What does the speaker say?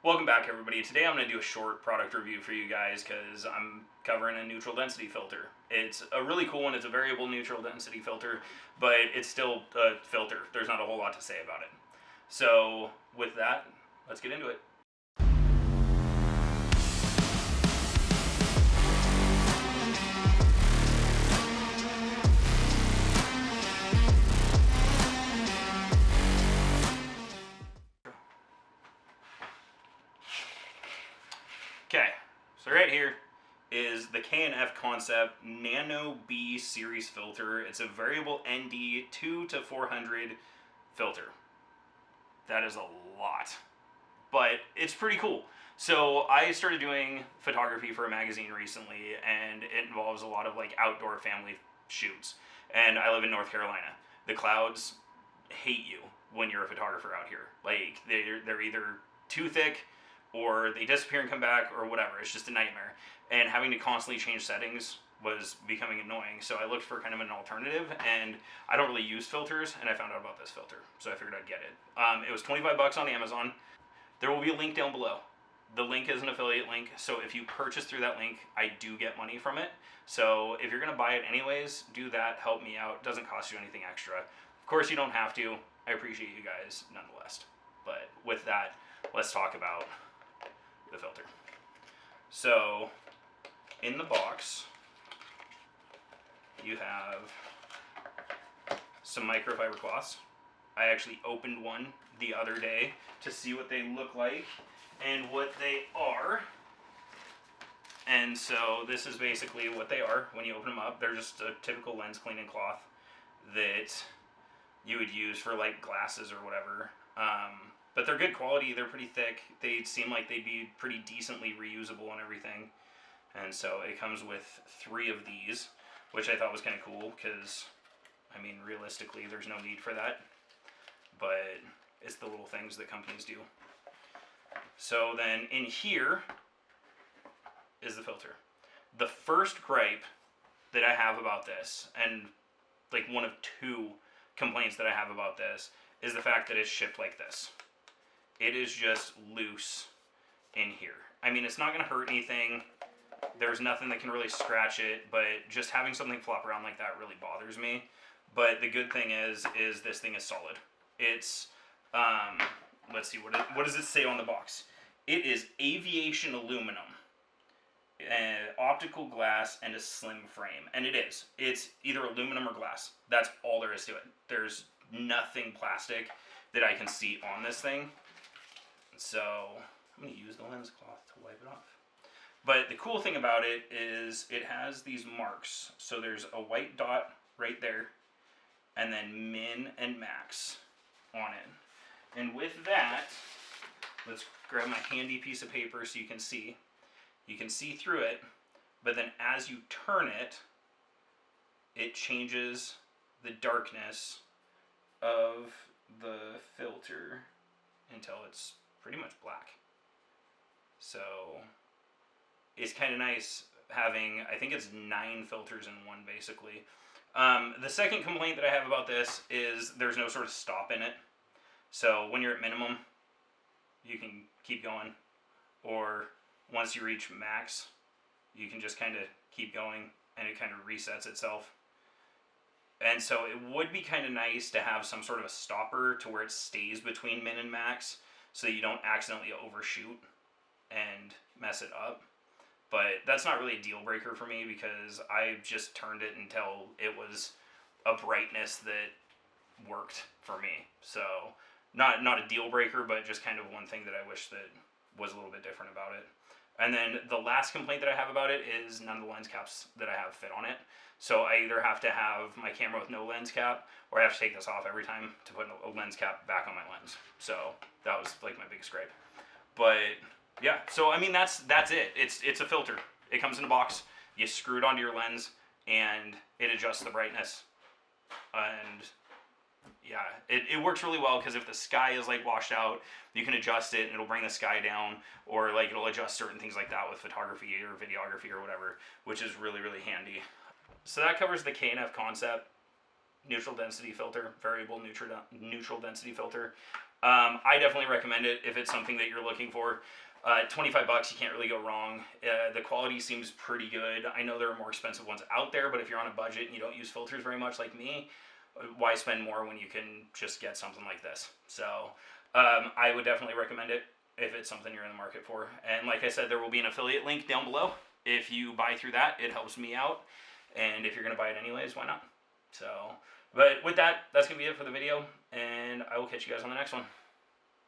Welcome back, everybody. Today I'm going to do a short product review for you guys because I'm covering a neutral density filter. It's a really cool one. It's a variable neutral density filter, but it's still a filter. There's not a whole lot to say about it. So with that, let's get into it. Okay, so right here is the K&F Concept Nano B series filter. It's a variable ND2-400 filter. That is a lot, but it's pretty cool. So I started doing photography for a magazine recently, and it involves a lot of like outdoor family shoots. And I live in North Carolina. The clouds hate you when you're a photographer out here. Like they're either too thick, or they disappear and come back, or whatever. It's just a nightmare. And having to constantly change settings was becoming annoying. So I looked for kind of an alternative, and I don't really use filters, and I found out about this filter. So I figured I'd get it. It was 25 bucks on Amazon. There will be a link down below. The link is an affiliate link, so if you purchase through that link, I do get money from it. So if you're gonna buy it anyways, do that, help me out. It doesn't cost you anything extra. Of course you don't have to. I appreciate you guys nonetheless. But with that, let's talk about the filter. So in the box you have some microfiber cloths. I actually opened one the other day to see what they look like and what they are. And so this is basically what they are when you open them up. They're just a typical lens cleaning cloth that you would use for like glasses or whatever. But they're good quality, they're pretty thick, they seem like they'd be pretty decently reusable and everything. And so it comes with 3 of these, which I thought was kind of cool because, I mean, realistically there's no need for that. But it's the little things that companies do. So then in here is the filter. The first gripe that I have about this, and like one of 2 complaints that I have about this, is the fact that it's shipped like this. It is just loose in here. I mean, it's not going to hurt anything. There's nothing that can really scratch it, but just having something flop around like that really bothers me. But the good thing is this thing is solid. It's, let's see, what does it say on the box? It is aviation aluminum, optical glass, and a slim frame. And it is. It's either aluminum or glass. That's all there is to it. There's nothing plastic that I can see on this thing. So I'm going to use the lens cloth to wipe it off. But the cool thing about it is it has these marks. So there's a white dot right there, and then min and max on it. And with that, let's grab my handy piece of paper so you can see. You can see through it, but then as you turn it, it changes the darkness of the filter until it's pretty much black. So it's kind of nice having, I think it's 9 filters in one basically. The second complaint that I have about this is there's no sort of stop in it. So when you're at minimum, you can keep going, or once you reach max, you can just kind of keep going and it kind of resets itself. And so it would be kind of nice to have some sort of a stopper to where it stays between min and max so you don't accidentally overshoot and mess it up. But that's not really a deal breaker for me because I just turned it until it was a brightness that worked for me. So not a deal breaker, but just kind of one thing that I wish that was a little bit different about it. And then the last complaint that I have about it is none of the lens caps that I have fit on it. So I either have to have my camera with no lens cap, or I have to take this off every time to put a lens cap back on my lens. So that was like my biggest gripe. But yeah, so I mean that's it. It's a filter. It comes in a box. You screw it onto your lens, and it adjusts the brightness. And yeah, it works really well because if the sky is like washed out, you can adjust it and it'll bring the sky down, or like it'll adjust certain things like that with photography or videography or whatever, which is really, really handy. So that covers the K&F Concept neutral density filter, variable neutral density filter. I definitely recommend it if it's something that you're looking for. 25 bucks, you can't really go wrong. The quality seems pretty good. I know there are more expensive ones out there, but if you're on a budget and you don't use filters very much like me, why spend more when you can just get something like this? So I would definitely recommend it if it's something you're in the market for. And like I said, there will be an affiliate link down below. If you buy through that, it helps me out. And if you're going to buy it anyways, why not? So, but with that, that's going to be it for the video. And I will catch you guys on the next one.